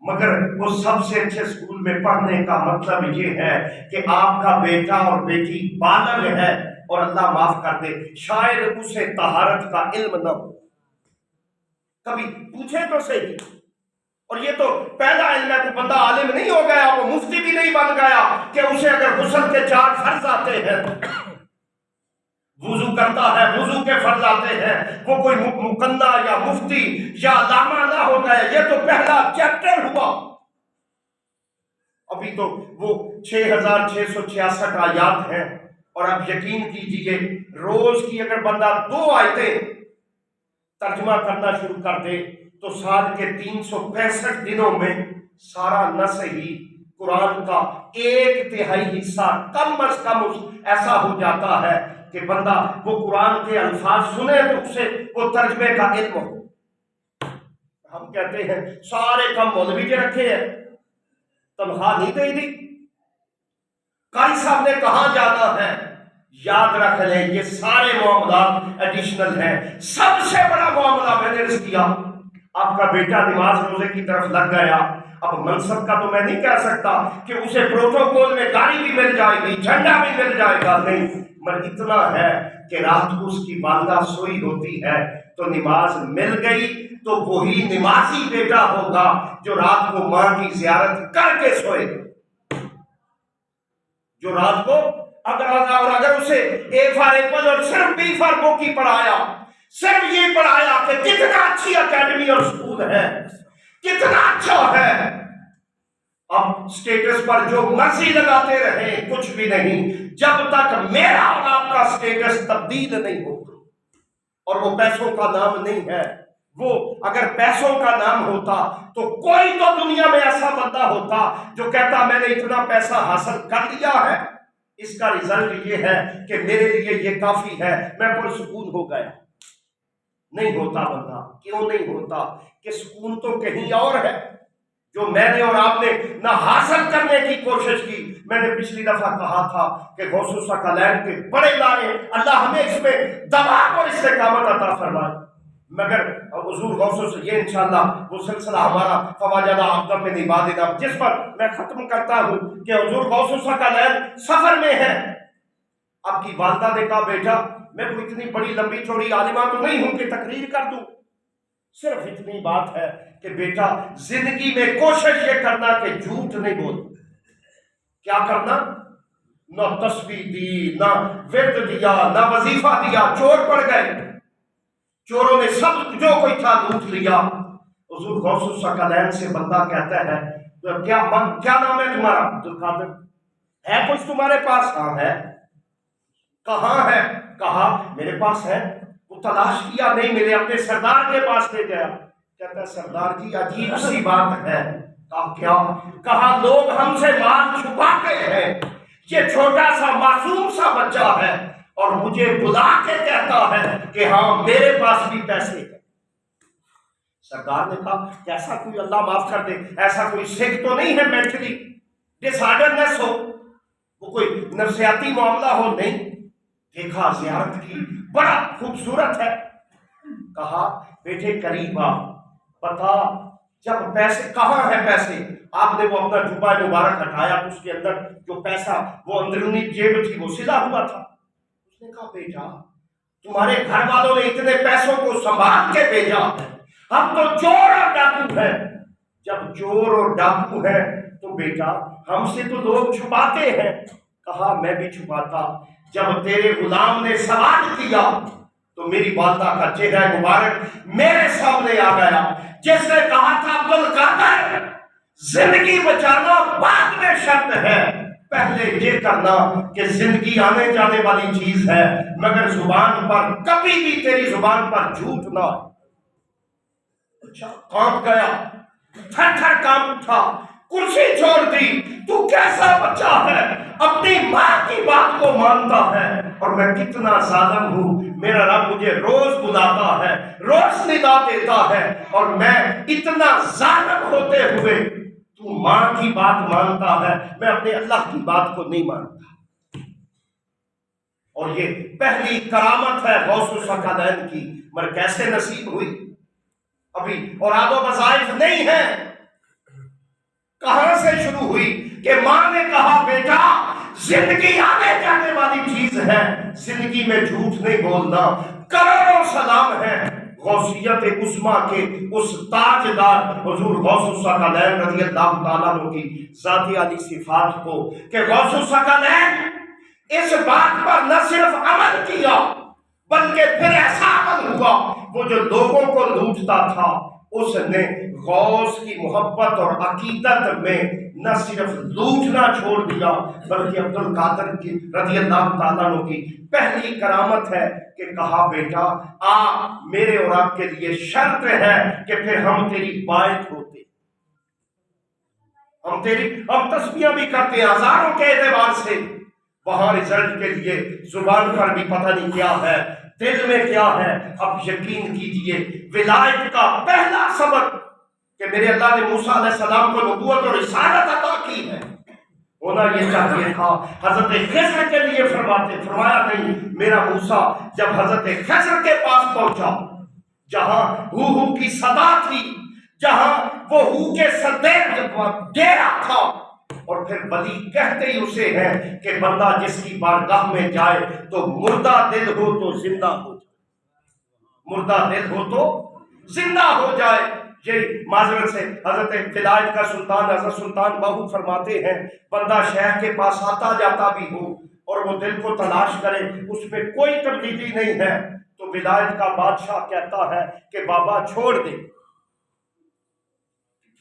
مگر وہ سب سے اچھے سکول میں پڑھنے کا مطلب یہ ہے کہ آپ کا بیٹا اور بیٹی بالغ ہے، اور اللہ معاف کر دے شاید اسے طہارت کا علم نہ ہو، کبھی پوچھے تو صحیح۔ اور یہ تو پہلا علم ہے، کوئی بندہ عالم نہیں ہو گیا، وہ مفتی بھی نہیں بن گیا کہ اسے اگر غسل کے 4 فرض آتے ہیں، وضو کرتا ہے، وضو کے فرض آتے ہیں، وہ کوئی مقنع یا مفتی یا علامہ نہ ہو گئے، یہ تو پہلا چیپٹر ہوا۔ ابھی تو وہ 6666 آیات ہیں، اور اب یقین کیجئے روز کی اگر بندہ 2 آیتیں ترجمہ کرنا شروع کر دے تو سال کے 365 دنوں میں سارا نہ صحیح قرآن کا 1/3 حصہ کم از کم ایسا ہو جاتا ہے کہ بندہ وہ قرآن کے الفاظ سنے تو اسے وہ ترجمے کا علم ہو۔ ہم کہتے ہیں سارے کام مولوی کے رکھے ہیں، تنخواہ نہیں دے دی، قاری صاحب نے کہاں جانا ہے، یاد رکھ لیں یہ سارے معاملات ایڈیشنل ہیں۔ سب سے بڑا معاملہ میں نے عرض کیا، آپ کا بیٹا نماز روزے کی طرف لگ گیا، اب منصب کا تو میں نہیں کہہ سکتا کہ اسے پروٹوکول میں گاڑی بھی مل جائے گی، جھنڈا بھی مل جائے گا، نہیں، مگر اتنا ہے کہ رات کو اس کی والدہ سوئی ہوتی ہے تو نماز مل گئی تو وہی نمازی بیٹا ہوگا جو رات کو ماں کی زیارت کر کے سوئے گا، جو رات کو اگر اسے A فار ایپل اور صرف B فار بوکی پڑھایا، صرف یہ پڑھایا کہ کتنا اچھی اکیڈمی اور سکول ہے، کتنا اچھا ہے، اب سٹیٹس پر جو مرضی لگاتے رہیں کچھ بھی نہیں، جب تک میرا اور آپ کا سٹیٹس تبدیل نہیں ہوگا۔ اور وہ پیسوں کا نام نہیں ہے، وہ اگر پیسوں کا نام ہوتا تو کوئی تو دنیا میں ایسا بندہ ہوتا جو کہتا میں نے اتنا پیسہ حاصل کر لیا ہے، اس کا رزلٹ یہ ہے کہ میرے لیے یہ کافی ہے، میں پرسکون ہو گیا۔ نہیں ہوتا بندہ، کیوں نہیں ہوتا؟ کہ سکون تو کہیں اور ہے جو میں نے اور آپ نے نہ حاصل کرنے کی کوشش کی۔ میں نے پچھلی دفعہ کہا تھا کہ غوث الثقلین کے بڑے لائے، اللہ ہمیں اس میں دوام اور استقامت عطا فرمائے، مگر حضور غوث سے یہ انشاءاللہ وہ سلسلہ ہمارا فواجدہ عبدم میں نبھا دینا، جس پر میں ختم کرتا ہوں کہ حضور غوث الثقلین سفر میں ہیں، آپ کی والدہ نے کہا بیٹا میں کوئی اتنی بڑی لمبی چوڑی عالمہ تو نہیں ہوں کہ تقریر کر دوں، صرف اتنی بات ہے کہ بیٹا زندگی میں کوشش یہ کرنا کہ جھوٹ نہیں بول۔ کیا کرنا؟ نہ تسبیح دی، نہ ورد دیا، نہ وظیفہ دیا، چور پڑ گئے، چوروں نے سب جو کوئی تھا لوٹ لیا۔ حضور غوث الثقلین سے بندہ کہتا ہے کیا نام ہے تمہارا؟ عبدالقادر۔ ہے کچھ تمہارے پاس؟ ہاں ہے۔ کہاں ہے؟ کہا میرے پاس ہے۔ وہ تلاش کیا، نہیں ملے، اپنے سردار کے پاس لے گیا، کہتا ہے سردار جی عجیب سی بات ہے۔ کہا کیا؟ کہا لوگ ہم سے مال چھپاتے ہیں، یہ چھوٹا سا معصوم سا بچہ ہے اور مجھے بلا کے کہتا ہے کہ ہاں میرے پاس بھی پیسے ہیں۔ سردار نے کہا ایسا کوئی اللہ معاف کر دے ایسا کوئی سکھ تو نہیں ہے مینٹلی ڈس آرڈرنیس ہو، وہ کوئی نفسیاتی معاملہ ہو؟ نہیں۔ دیکھا زیارت کی، بڑا خوبصورت ہے۔ کہا بیٹے قریب آ، بتا جب پیسے کہاں ہے پیسے؟ آپ نے وہ اپنا جبہ مبارک ہٹایا، اس کے اندر جو پیسہ وہ اندرونی جیب تھی وہ سلا ہوا تھا۔ اس نے کہا بیٹا تمہارے گھر والوں نے اتنے پیسوں کو سنبھال کے بھیجا ہے، ہم تو چور اور ڈاکو ہیں۔ جب چور اور ڈاکو ہیں تو بیٹا ہم سے تو لوگ چھپاتے ہیں۔ کہا میں بھی چھپاتا، جب تیرے غلام نے سوال کیا تو میری والدہ کا چہرہ مبارک میرے سامنے آ گیا، جس نے کہا تھا عبدالقادر زندگی بچانا بعد میں شرط ہے، پہلے یہ کرنا کہ زندگی آنے جانے والی چیز ہے، مگر زبان پر کبھی بھی تیری زبان پر جھوٹ نہ۔ اچھا کانپ گیا، تھر تھر کام اٹھا، کرسی چھوڑ دی، تو کیسا بچہ ہے، اپنی ماں کی بات کو مانتا ہے، اور میں کتنا ظالم ہوں، میرا رب مجھے روز بلاتا ہے، روز ندا دیتا ہے، اور میں اتنا ظالم ہوتے ہوئے تو ماں کی بات مانتا ہے، میں اپنے اللہ کی بات کو نہیں مانتا۔ اور یہ پہلی کرامت ہے غوث الثقلین کی، مگر کیسے نصیب ہوئی؟ ابھی اولاد و وظائف نہیں ہے، کہاں سے شروع ہوئی کہ ماں نے کہا بیٹا زندگی آنے جانے والی چیز ہے، زندگی میں جھوٹ نہیں بولنا، کروڑوں سلام ہے غوثیت عظمیٰ کے اس تاجدار حضور غوث الثقلین رضی اللہ تعالیٰ عنہ کی ذاتی عالی صفات کو، کہ غوث الثقلین اس بات پر نہ صرف عمل کیا بلکہ پھر ایسا عمل ہوا، وہ جو لوگوں کو لوٹتا تھا اس نے غوث کی محبت اور عقیدت میں نہ صرف لوٹنا چھوڑ دیا بلکہ عبد القادر کی رضی اللہ تعالیٰ عنہ کی پہلی کرامت ہے کہ کہا بیٹا آ میرے اور آپ کے لیے شرط ہے کہ پھر ہم تیری بائت ہوتے، ہم تسبیحاں بھی کرتے ہیں ہزاروں کے اعتبار سے، وہاں رزلٹ کے لیے زبان پر بھی پتہ نہیں کیا ہے، دل میں کیا ہے۔ اب یقین کیجئے ولایت کا پہلا سبق کہ میرے اللہ نے موسیٰ علیہ السلام کو نبوت اور رسالت عطا کی ہے، ہونا یہ چاہیے تھا حضرت خضر کے لیے فرمایا نہیں۔ میرا موسیٰ جب حضرت خضر کے پاس پہنچا، جہاں ہو کی صدا تھی، جہاں وہ ہو کے صدیق ڈیرا تھا، اور پھر ولی کہتے ہی اسے ہیں کہ بندہ جس کی بارگاہ میں جائے تو مردہ دل ہو تو زندہ ہو جائے، مردہ دل ہو تو زندہ ہو جائے۔ یہ معذرت سے حضرت ولایت کا سلطان حضرت سلطان باہو فرماتے ہیں بندہ شیخ کے پاس آتا جاتا بھی ہو اور وہ دل کو تلاش کرے اس میں کوئی تبدیلی نہیں ہے تو ولایت کا بادشاہ کہتا ہے کہ بابا چھوڑ دے۔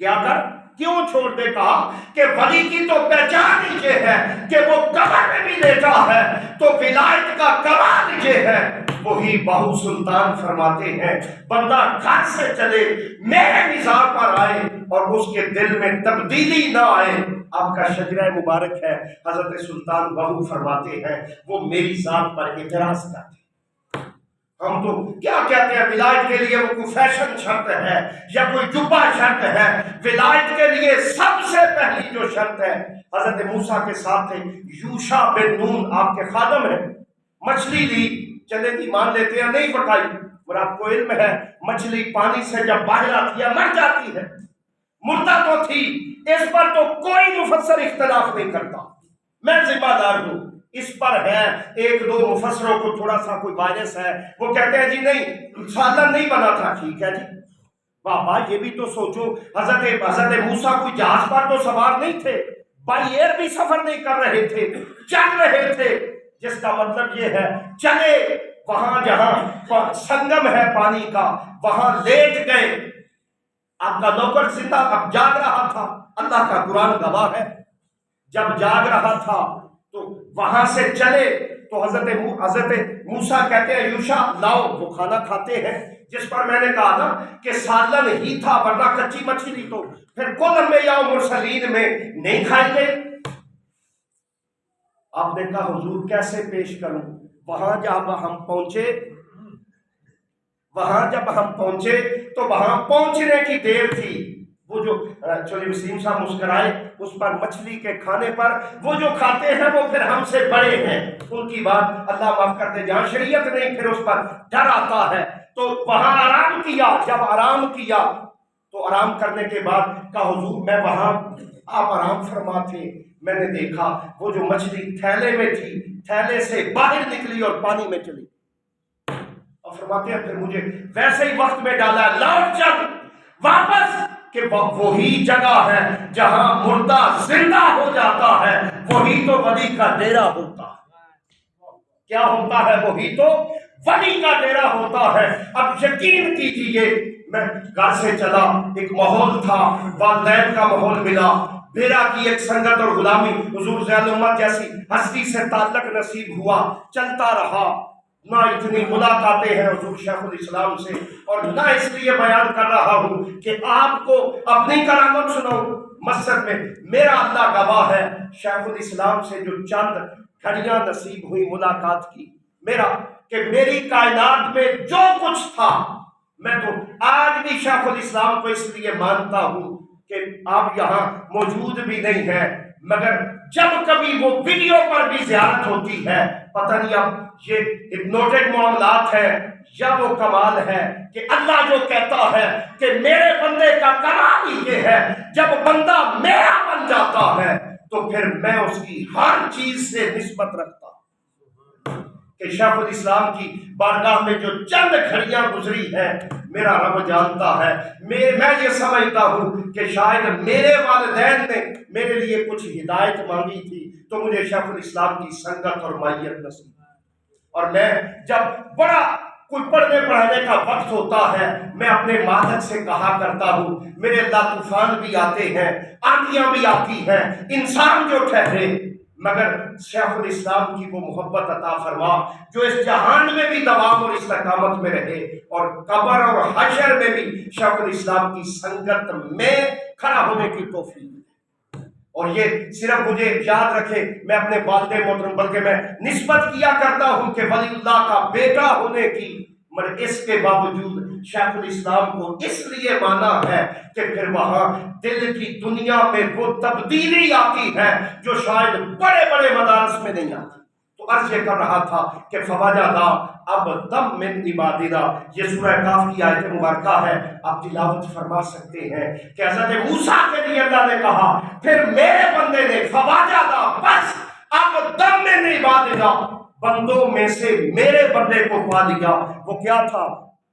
کیا کر؟ کیوں چھوڑ دے؟ کہا کہ ولی کی تو پہچان ہی یہ ہے کہ وہ قبر میں بھی لیٹا ہے، تو ولایت کا کمال یہ ہے۔ وہی باہو سلطان فرماتے ہیں بندہ گھر سے چلے میرے نظام پر آئے اور اس کے دل میں تبدیلی نہ آئے، آپ کا شجرہ مبارک ہے۔ حضرت سلطان باہو فرماتے ہیں وہ میری ذات پر اعتراض کرتے، ہم تو کیا کہتے ہیں ولایت کے لیے وہ کوئی فیشن شرط ہے یا کوئی جبہ شرط ہے، ولایت کے لیے سب سے پہلی جو شرط ہے حضرت موسیٰ کے ساتھ تھے یوشع بن نون آپ کے خادم ہیں، مچھلی لی چلے تھی مان لیتے ہیں نہیں پکائی، اور آپ کو علم ہے مچھلی پانی سے جب باہر آتی ہے مر جاتی ہے، مردہ تو تھی، اس پر تو کوئی مفسر اختلاف نہیں کرتا، میں ذمہ دار ہوں، اس پر ہے ایک دو مفسروں کو تھوڑا سا کوئی وائرس ہے، وہ کہتے ہیں جی نہیں سالن نہیں بنا تھا، ٹھیک ہے جی بابا یہ بھی تو سوچو حضرت موسیٰ کوئی جہاز پر تو سوار نہیں تھے، بائی ایئر بھی سفر نہیں کر رہے تھے، چل رہے تھے، جس کا مطلب یہ ہے چلے وہاں جہاں سنگم ہے پانی کا وہاں لیٹ گئے، آپ کا نوکر زندہ اب جاگ رہا تھا، اللہ کا قرآن گواہ ہے، جب جاگ رہا تھا تو وہاں سے چلے تو حضرت موسیٰ کہتے ہیں یوشع لاؤ، وہ کھانا کھاتے ہیں جس پر میں نے کہا تھا کہ سالن ہی تھا ورنہ کچی مچھلی تو پھر کل انبیاء و مرسلین میں نہیں کھائیں گے۔ آپ نے کہا حضور کیسے پیش کروں؟ وہاں جب ہم پہنچے تو وہاں پہنچنے کی دیر تھی، وہ جو چولی وسیم صاحب مسکرائے اس پر مچھلی کے کھانے پر، وہ جو کھاتے ہیں وہ پھر ہم سے بڑے ہیں، ان کی بات اللہ معاف کرتے جہاں شریعت نہیں پھر اس پر ڈر آتا ہے، تو وہاں آرام کیا، جب آرام کیا تو آرام کرنے کے بعد کہا حضور میں وہاں آپ آرام فرما تھے، میں نے دیکھا وہ جو مچھلی تھیلے میں تھی تھیلے سے باہر نکلی اور پانی میں چلی، اور فرماتے ہیں پھر مجھے ویسے ہی وقت میں ڈالا لوٹ چل واپس، کہ وہی جگہ ہے جہاں مردہ زندہ ہو جاتا ہے، وہی تو ولی کا ڈیرا ہوتا ہے۔ کیا ہوتا ہے؟ وہی تو ولی کا ڈیرا ہوتا ہے۔ اب یقین کیجئے میں گھر سے چلا، ایک ماحول تھا، والدین کا ماحول ملا، بیرا کی ایک سنگت اور غلامی، حضور ذیل امت جیسی ہستی سے تعلق نصیب ہوا، چلتا رہا، نہ اتنی ملاقاتیں ہیں حضور شیخ الاسلام سے، اور نہ اس لیے بیان کر رہا ہوں کہ آپ کو اپنی کرامت سناؤں۔ مسجد میں میرا اللہ گواہ ہے، شیخ الاسلام سے جو چند گھڑیاں نصیب ہوئی ملاقات کی، میرا کہ میری کائنات میں جو کچھ تھا، میں تو آج بھی شیخ الاسلام کو اس لیے مانتا ہوں کہ آپ یہاں موجود بھی نہیں ہیں، مگر جب کبھی وہ ویڈیو پر بھی زیارت ہوتی ہے، پتہ نہیں اب یہ ہپنوٹک معاملات ہے یا وہ کمال ہے کہ اللہ جو کہتا ہے کہ میرے بندے کا کمال ہی یہ ہے، جب بندہ میرا بن جاتا ہے تو پھر میں اس کی ہر چیز سے نسبت رکھتا ہوں۔ کہ شیخ الاسلام کی بارگاہ میں جو چند گھڑیاں گزری ہیں، میرا رب جانتا ہے، میں یہ سمجھتا ہوں کہ شاید میرے والدین نے میرے لیے کچھ ہدایت مانگی تھی تو مجھے شیخ الاسلام کی سنگت اور مائیت نصیب، اور میں جب بڑا کوئی پڑھنے پڑھانے کا وقت ہوتا ہے، میں اپنے ماتحت سے کہا کرتا ہوں میرے اللہ طوفان بھی آتے ہیں، آندیاں بھی آتی ہیں، انسان جو ٹھہرے، مگر شیخ الاسلام کی وہ محبت عطا فرما جو اس جہان میں بھی دوام اور استقامت میں رہے، اور قبر اور حشر میں بھی شیخ الاسلام کی سنگت میں کھڑا ہونے کی توفیق۔ اور یہ صرف مجھے یاد رکھے، میں اپنے والد محترم بلکہ میں نسبت کیا کرتا ہوں کہ ولی اللہ کا بیٹا ہونے کی، مگر اس کے باوجود شیخ الاسلام کو اس لیے مانا ہے کہ پھر وہاں دل کی دنیا میں وہ تبدیلی آتی ہے جو شاید بڑے بڑے مدارس میں نہیں آتی۔ تو عرض یہ کر رہا تھا کہ فوجدا اب دم من عبادنا، یہ سورہ کاف کی آیت مبارکہ ہے، آپ تلاوت فرما سکتے ہیں کہ حضرت موسیٰ کے لیے اللہ نے کہا، پھر میرے بندے نے فوجدا، بس اب دم من عبادنا، بندوں میں سے میرے بندے کو پا لیا۔ وہ کیا تھا؟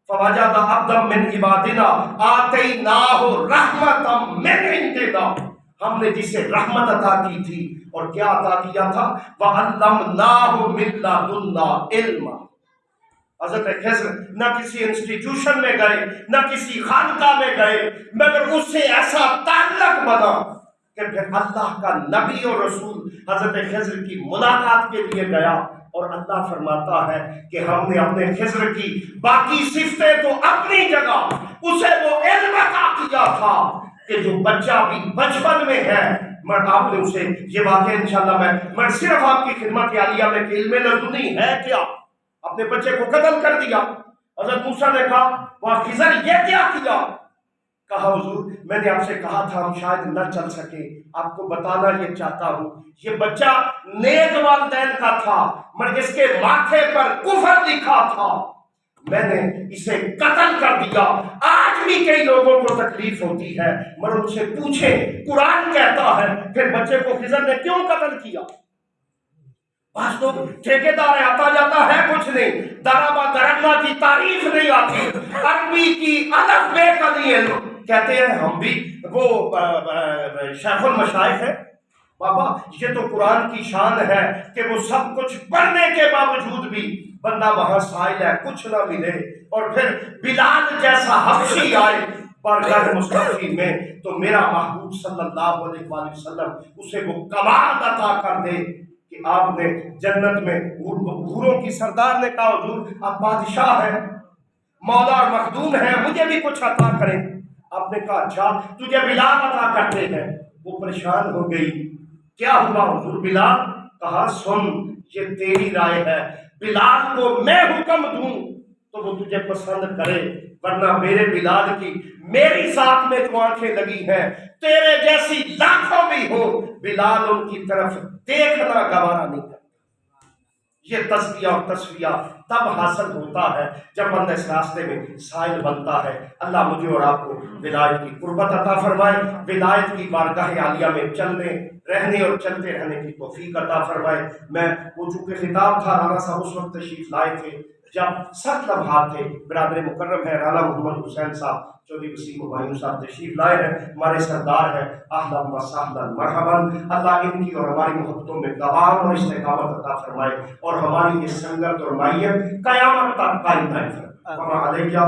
فوجدا عبدا من عبادنا آتیناہ رحمتا من عندنا، ہم نے جسے رحمت عطا کی تھی، اور کیا عطا کیا تھا؟ وَعَلَّمْنَاهُ مِن لَّدُنَّا عِلْمًا۔ حضرت خضر نہ کسی انسٹیٹیوشن میں گئے، نہ کسی خانقاہ میں گئے، مگر اس سے ایسا تعلق بنا کہ پھر اللہ کا نبی اور رسول حضرت خضر کی ملاقات کے لیے گیا، اور اللہ فرماتا ہے کہ ہم نے اپنے خضر کی باقی صفتیں تو اپنی جگہ، اسے وہ علم عطا کیا تھا کہ جو بچہ بھی بچپن میں ہے، مگر آپ نے اسے یہ واقعہ انشاءاللہ میں صرف آپ کی خدمت عالیہ میں کہ علم لدنی ہے کیا، اپنے بچے کو قتل کر دیا۔ حضرت موسیٰ نے کہا وہاں خضر یہ کیا کیا؟ کہا حضور میں نے آپ سے کہا تھا ہم شاید نہ چل سکے، آپ کو بتانا یہ چاہتا ہوں، یہ بچہ نیک والدین کا تھا، مگر اس کے ماتھے پر کفر لکھا تھا، میں نے اسے قتل کر دیا۔ آج بھی کئی لوگوں کو تکلیف ہوتی ہے، مگر ان سے پوچھیں قرآن کہتا ہے پھر بچے کو خضر نے کیوں قتل کیا؟ بعض لوگ ٹھیکیدار ہے، آتا جاتا ہے کچھ نہیں، دربا دربنا کی تعریف نہیں آتی، عربی کی الف بے کا نہیں علم، کہتے ہیں ہم بھی وہ شیخ المشائخ ہے۔ بابا یہ تو قرآن کی شان ہے کہ وہ سب کچھ پڑھنے کے باوجود بھی بندہ وہاں سائل ہے، کچھ نہ ملے، اور پھر بلال جیسا حبشی آئے بارگاہ مصطفی میں، تو میرا محبوب صلی اللہ علیہ وآلہ وسلم اسے وہ کمال عطا کر دے کہ آپ نے جنت میں حوروں کی سردار نے کہا حضور آپ بادشاہ ہیں، مولا اور مخدوم ہیں، مجھے بھی کچھ عطا کریں۔ آپ نے کہا اچھا تجھے بلال عطا کرتے ہیں۔ وہ پریشان ہو گئی، کیا ہوا حضور؟ بلال کہا سن یہ تیری رائے ہے، بلال کو میں حکم دوں تو وہ تجھے پسند کرے، ورنہ میرے بلال کی میری ذات میں جو آنکھیں لگی ہیں، تیرے جیسی لاکھوں بھی ہو، بلال ان کی طرف دیکھنا گوارا نہیں کرتا۔ یہ تزکیہ اور تصفیہ تب حاصل ہوتا ہے جب بندہ اس راستے میں سائل بنتا ہے۔ اللہ مجھے اور آپ کو ولایت کی قربت عطا فرمائے، ولایت کی بارگاہ عالیہ میں چلنے رہنے اور چلتے رہنے کی توفیق عطا فرمائے۔ میں وہ چونکہ خطاب تھا، رانا صاحب اس وقت تشریف لائے تھے جب سخت لمحات تھے، برادر مکرم ہے رانا محمد حسین صاحب چودھری وسیم ہمایوں صاحب تشریف لائے ہیں، ہمارے سردار ہیں، اہلا و سہلا مرحبا۔ اللہ ان کی اور ہماری محبتوں میں دوام اور استقامت عطا فرمائے، اور ہماری یہ سنگت اور مائیت قیامت تک قائم دائم فرمائے۔ وما علیہ